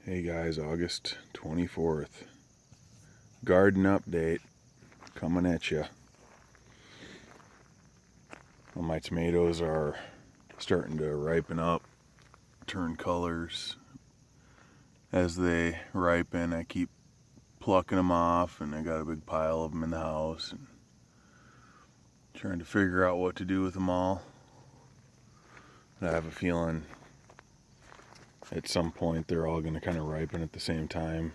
Hey guys, August 24th. Garden update coming at you. Well, my tomatoes are starting to ripen up, turn colors. As they ripen, I keep plucking them off, and I got a big pile of them in the house and trying to figure out what to do with them all. I have a feeling at some point they're all going to kind of ripen at the same time.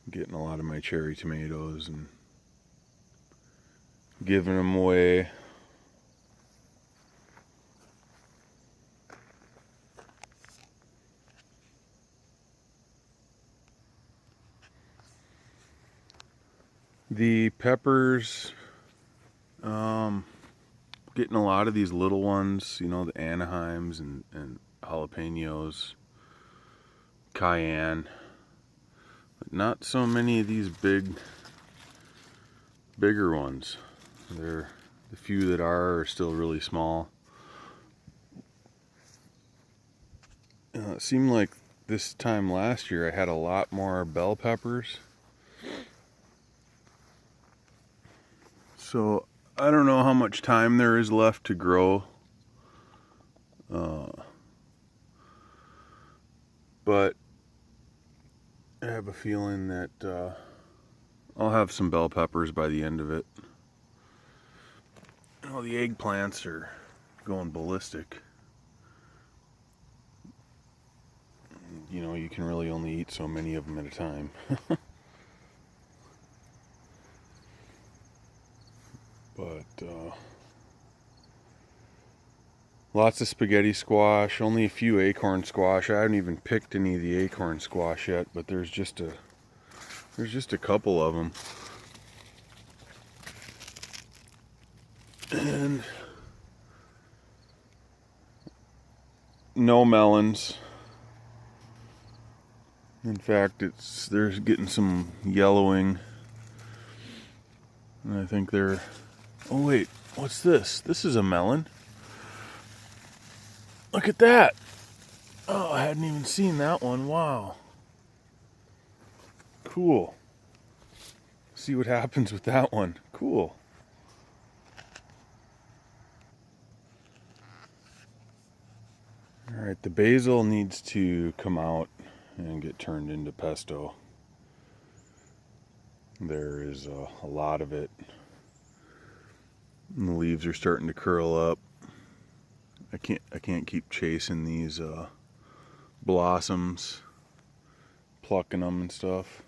Getting a lot of my cherry tomatoes and giving them away. The peppers, getting a lot of these little ones, the Anaheims and jalapenos, cayenne, but not so many of these bigger ones. The few that are still really small. It seemed like this time last year I had a lot more bell peppers. So I don't know how much time there is left to grow. But I have a feeling that I'll have some bell peppers by the end of it. Oh, the eggplants are going ballistic. You can really only eat so many of them at a time. But lots of spaghetti squash, only a few acorn squash. I haven't even picked any of the acorn squash yet, but there's just a couple of them. And no melons. In fact, they're getting some yellowing. And I think they're... Oh wait, what's this? This is a melon. Look at that. Oh, I hadn't even seen that one. Wow. Cool. See what happens with that one. Cool. Alright, the basil needs to come out and get turned into pesto. There is a lot of it. And the leaves are starting to curl up. I can't keep chasing these blossoms, plucking them and stuff.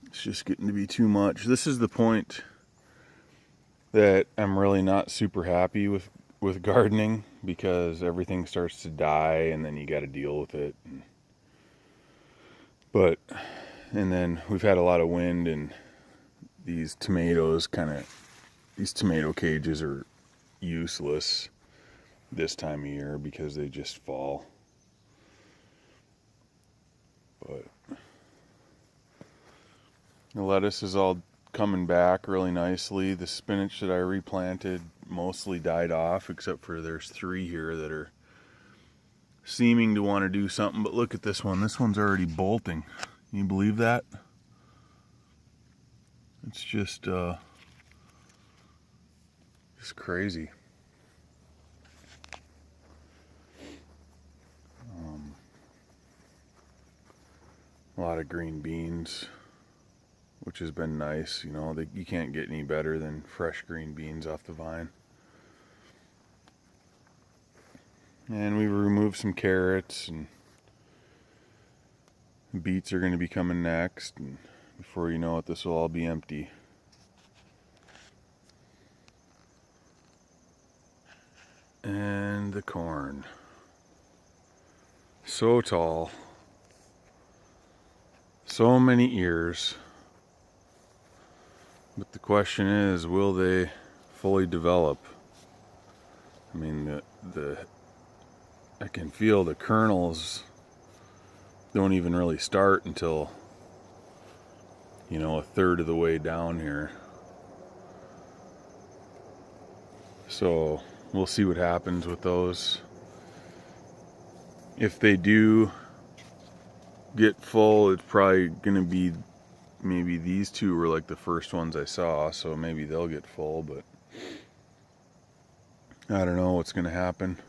It's just getting to be too much. This is the point that I'm really not super happy with gardening, because everything starts to die and then you got to deal with it. And then we've had a lot of wind, and these tomato cages are useless this time of year because they just fall. But the lettuce is all coming back really nicely. The spinach that I replanted mostly died off, except for there's 3 here that are seeming to want to do something. But look at this one. This one's already bolting. Can you believe that? It's just crazy. A lot of green beans, which has been nice. You can't get any better than fresh green beans off the vine. And we removed some carrots, and beets are going to be coming next. And before you know it, this will all be empty. And the corn. So tall. So many ears. But the question is, will they fully develop? I mean, I can feel the kernels don't even really start until, a third of the way down here. So we'll see what happens with those. If they do get full, it's probably gonna be, maybe these two were like the first ones I saw, so maybe they'll get full, but I don't know what's gonna happen.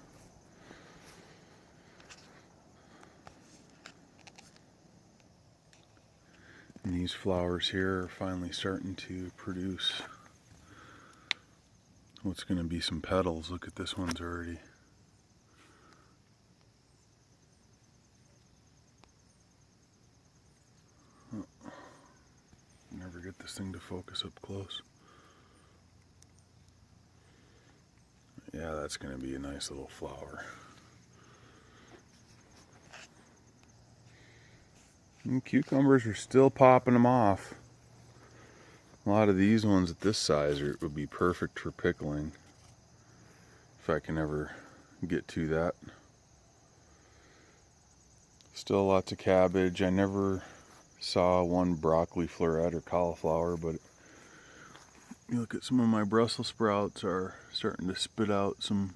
And these flowers here are finally starting to produce what's gonna be some petals. Look at this one's already. Never get this thing to focus up close. Yeah, that's going to be a nice little flower. And cucumbers are still popping them off. A lot of these ones at this size would be perfect for pickling, if I can ever get to that. Still lots of cabbage. I never saw one broccoli floret or cauliflower, but you look at some of my Brussels sprouts are starting to spit out some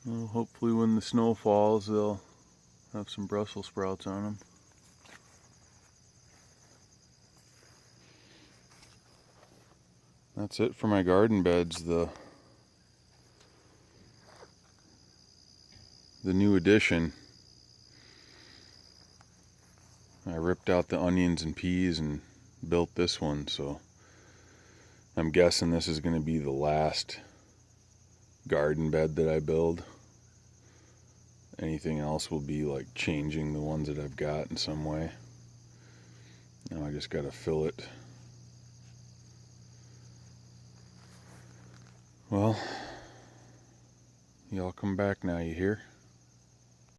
well, hopefully when the snow falls they'll have some Brussels sprouts on them. That's it for my garden beds. The new addition. I ripped out the onions and peas and built this one, so I'm guessing this is going to be the last garden bed that I build. Anything else will be like changing the ones that I've got in some way. Now I just got to fill it. Well, y'all come back now, you hear?